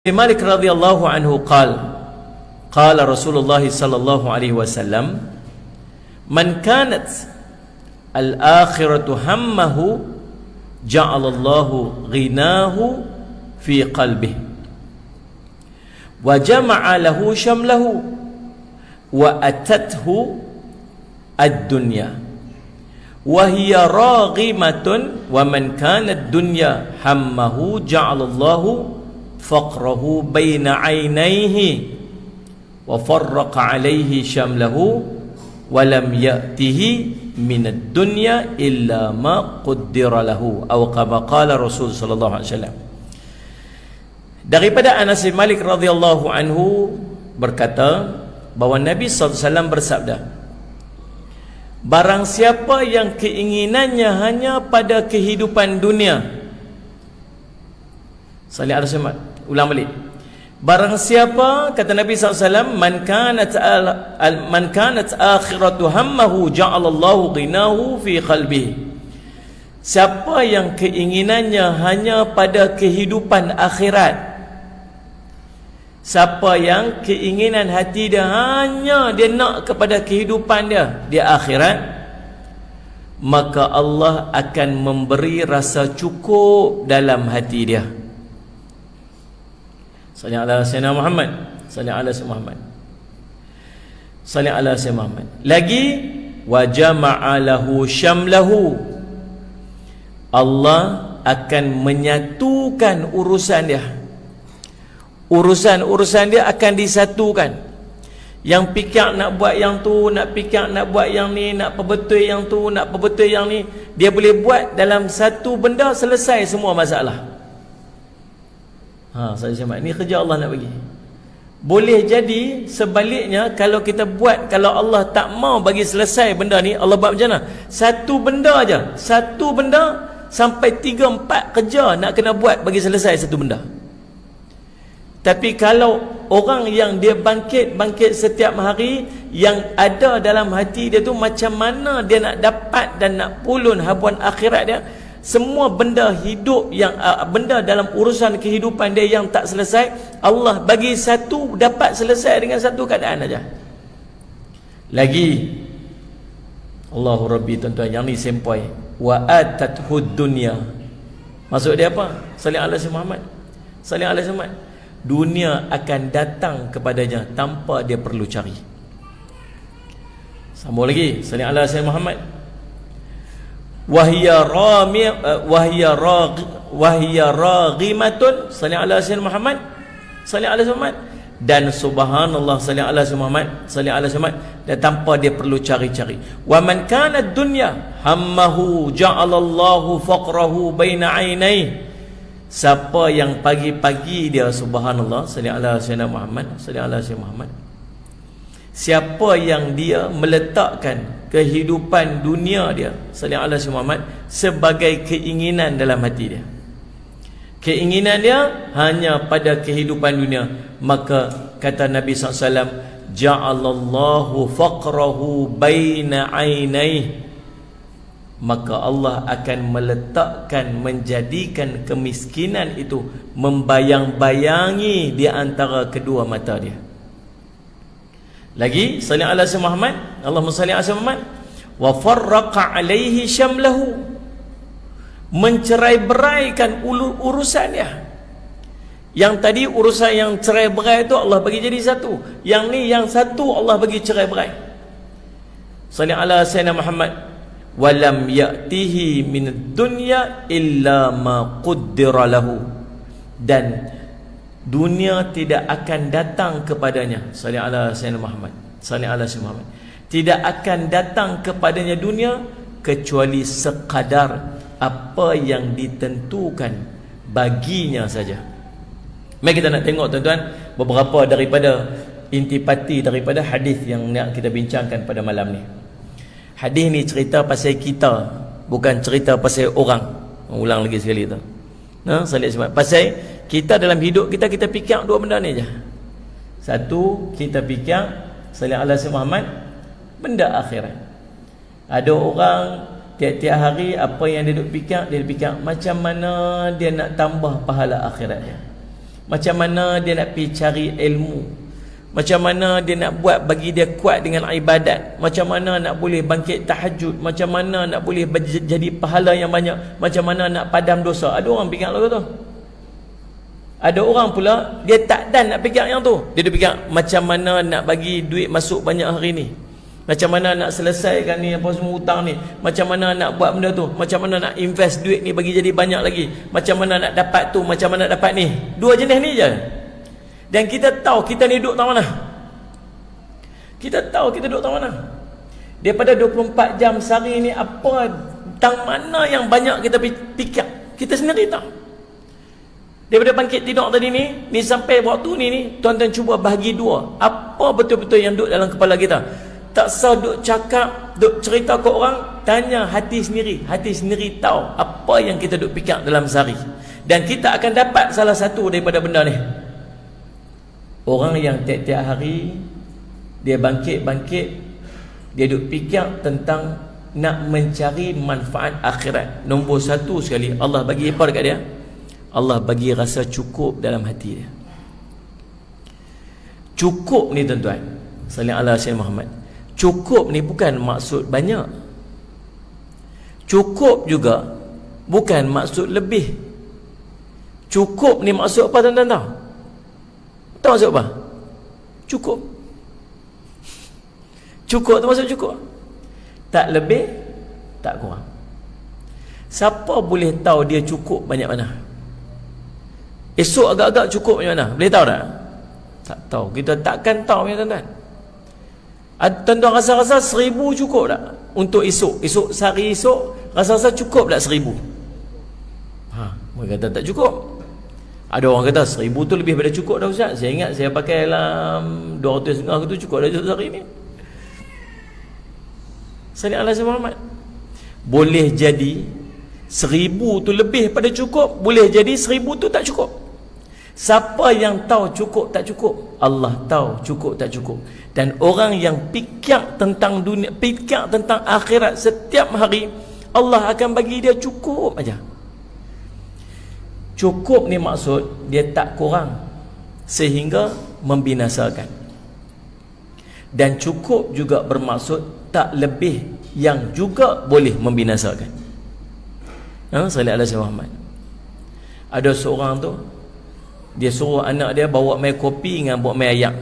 Malik radhiyallahu anhu qala Rasulullah sallallahu alaihi wasallam, man kanat al-akhiratu hammahu ja'alallahu ghinahu fi qalbihi wa jama'a lahu shamlahu wa atathu ad-dunya wa hiya raghimatun wa man kanat dunya hammahu ja'alallahu faqrahu baina aynayhi wa farraqa alayhi shamlahu wa lam ya'tihi minad dunya illa ma qaddara lahu aw kama qala Rasul sallallahu alaihi wasallam. Daripada Anas bin Malik radhiyallahu anhu berkata bahawa Nabi sallallahu alaihi wasallam bersabda, barang siapa yang keinginannya hanya pada kehidupan dunia, salih alaihi wasallam, ulang balik, barang siapa, kata Nabi SAW, man kanat akhiratu hammahu ja'alallahu ghinahu fi qalbihi, siapa yang keinginannya hanya pada kehidupan akhirat, siapa yang keinginan hati dia hanya dia nak kepada kehidupan dia di akhirat, maka Allah akan memberi rasa cukup dalam hati dia. Salli ala sayyidina Muhammad, salli ala sayyidina Muhammad, salli ala sayyidina Muhammad. Lagi, wa jama'a lahu shamlahu, Allah akan menyatukan urusan dia. Urusan dia akan disatukan. Yang fikir nak buat yang tu, nak fikir nak buat yang ni, nak perbetul yang tu, nak perbetul yang ni, dia boleh buat dalam satu benda, selesai semua masalah. Saya cakap, ni kerja Allah nak bagi. Boleh jadi sebaliknya, kalau kita buat, kalau Allah tak mau bagi selesai benda ni, Allah buat macam mana? Satu benda aja, satu benda sampai 3-4 kerja nak kena buat bagi selesai satu benda. Tapi kalau orang yang dia bangkit setiap hari, yang ada dalam hati dia tu macam mana dia nak dapat dan nak pulun habuan akhirat dia, semua benda hidup yang benda dalam urusan kehidupan dia yang tak selesai, Allah bagi satu dapat selesai dengan satu keadaan aja. Lagi, Allahu Rabbi, tuan-tuan, yang ni sempoi, wa atathud dunya, maksud dia apa? Salli ala sayyidina Muhammad, salli ala sayyidina Muhammad. Dunia akan datang kepadanya tanpa dia perlu cari. Sambung lagi, salli ala sayyidina Muhammad, wahia raghimatun, salli ala sayyidina Muhammad, salli ala sayyidina Muhammad, dan subhanallah, salli ala sayyidina Muhammad, salli ala sayyidina Muhammad, dan tanpa dia perlu cari-cari. Wa man kana dunya hammahu ja'alallahu faqrahu baina aynayhi, siapa yang pagi-pagi dia subhanallah, salli ala sayyidina Muhammad, salli ala sayyidina Muhammad, siapa yang dia meletakkan kehidupan dunia dia, salli ala sayyidina Muhammad, sebagai keinginan dalam hati dia, keinginan dia hanya pada kehidupan dunia, maka kata Nabi SAW, ja'alallahu faqrahu baina aynayhi, maka Allah akan meletakkan, menjadikan kemiskinan itu membayang-bayangi di antara kedua mata dia. Lagi, salli ala sayyidina Muhammad, Allahumma salli ala sayyidina Muhammad, wa farraqa alaihi shamlahu, mencerai-beraikan urusan dia. Yang tadi urusan yang cerai-berai itu Allah bagi jadi satu, yang ni yang satu Allah bagi cerai-berai. Salli ala sayyidina Muhammad, walam ya'tihi minad dunya illa ma qaddara lahu, dan dunia tidak akan datang kepadanya, salli ala sayyidina Muhammad, salli ala sayyidina Muhammad, tidak akan datang kepadanya dunia kecuali sekadar apa yang ditentukan baginya saja. Mari kita nak tengok, tuan-tuan, beberapa daripada intipati daripada hadis yang nak kita bincangkan pada malam ni. Hadis ni cerita pasal kita, bukan cerita pasal orang. Ulang lagi sekali tu. Pasal kita dalam hidup kita, kita fikir dua benda ni je. Satu, kita fikir salli ala sayyidina Muhammad, benda akhirat. Ada orang tiap-tiap hari apa yang dia duk fikir, dia fikir macam mana dia nak tambah pahala akhirat dia, macam mana dia nak pergi cari ilmu, macam mana dia nak buat bagi dia kuat dengan ibadat, macam mana nak boleh bangkit tahajud, macam mana nak boleh jadi pahala yang banyak, macam mana nak padam dosa. Ada orang pegang lagu tu. Ada orang pula dia tak dan nak pegang yang tu. Dia pegang macam mana nak bagi duit masuk banyak hari ni, macam mana nak selesaikan ni apa semua hutang ni, macam mana nak buat benda tu, macam mana nak invest duit ni bagi jadi banyak lagi, macam mana nak dapat tu, macam mana nak dapat ni. Dua jenis ni je. Dan kita tahu kita ni duduk tak mana. Kita tahu kita duduk tak mana. Daripada 24 jam sehari ni, apa tang mana yang banyak kita fikir, kita sendiri tahu. Daripada bangkit tidur tadi ni sampai waktu ni tuan-tuan cuba bahagi dua. Apa betul-betul yang duduk dalam kepala kita. Tak sah duk cakap, duk cerita ke orang, tanya hati sendiri. Hati sendiri tahu apa yang kita duk fikir dalam sehari. Dan kita akan dapat salah satu daripada benda ni. Orang yang tiap-tiap hari dia bangkit-bangkit, dia duk fikir tentang nak mencari manfaat akhirat. Nombor satu sekali, Allah bagi apa dekat dia? Allah bagi rasa cukup dalam hati dia. Cukup ni tuan-tuan, sallallahu alaihi wasallam Muhammad, cukup ni bukan maksud banyak. Cukup juga bukan maksud lebih. Cukup ni maksud apa tuan-tuan tahu? Tahu maksud apa? Cukup. Cukup tu maksud cukup. Tak lebih, tak kurang. Siapa boleh tahu dia cukup banyak mana? Esok agak-agak cukup banyak mana? Boleh tahu tak? Tak tahu. Kita takkan tahu ya tuan-tuan. Tuan-tuan rasa-rasa 1000 cukup tak? Untuk esok. Esok, sehari esok, rasa-rasa cukup tak 1000? Mereka kata tak cukup. Ada orang kata 1000 tu lebih pada cukup dah Ustaz. Saya ingat saya pakai dalam 250 tu cukup dah sehari ni. Sallallahu alaihi Muhammad. Boleh jadi 1000 tu lebih pada cukup, boleh jadi 1000 tu tak cukup. Siapa yang tahu cukup tak cukup? Allah tahu cukup tak cukup. Dan orang yang fikir tentang dunia, fikir tentang akhirat setiap hari, Allah akan bagi dia cukup aja. Cukup ni maksud dia tak kurang sehingga membinasakan. Dan cukup juga bermaksud tak lebih yang juga boleh membinasakan. Sallallahu alaihi Muhammad. Ada seorang tu, dia suruh anak dia bawa mai kopi dengan bawa mai ayak.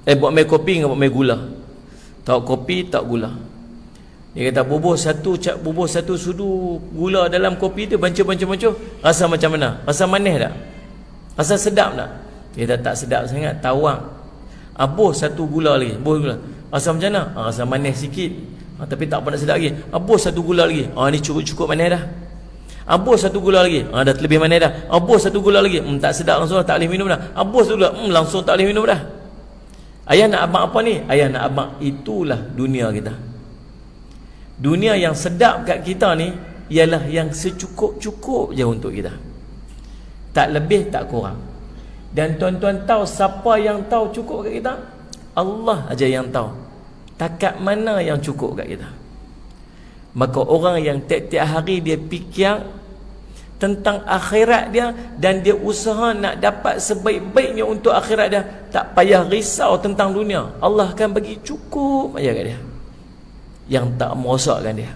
Bawa mai kopi dengan bawa mai gula. Tak kopi, tak gula. Dia kata bubuh satu sudu gula dalam kopi tu, bancuh. Rasa macam mana? Rasa manis tak? Rasa sedap tak? Dia kata tak sedap sangat, tawang. Abuh satu gula lagi, gula. Rasa macam mana? Rasa manis sikit. Tapi tak apa nak sedap lagi. Abuh satu gula lagi. Ni cukup manis dah. Abuh satu gula lagi. Dah lebih manis dah. Abuh satu gula lagi. Tak sedap langsung dah, tak boleh minum dah. Abuh satu gula. Langsung tak boleh minum dah. Ayah nak abang apa ni? Ayah nak abang. Itulah dunia kita. Dunia yang sedap kat kita ni ialah yang secukup-cukup je untuk kita. Tak lebih, tak kurang. Dan tuan-tuan tahu siapa yang tahu cukup kat kita? Allah aja yang tahu takat mana yang cukup kat kita. Maka orang yang tiap-tiap hari dia fikir tentang akhirat dia dan dia usaha nak dapat sebaik-baiknya untuk akhirat dia, tak payah risau tentang dunia. Allah akan bagi cukup aja kat dia, yang tak merosakkan dia.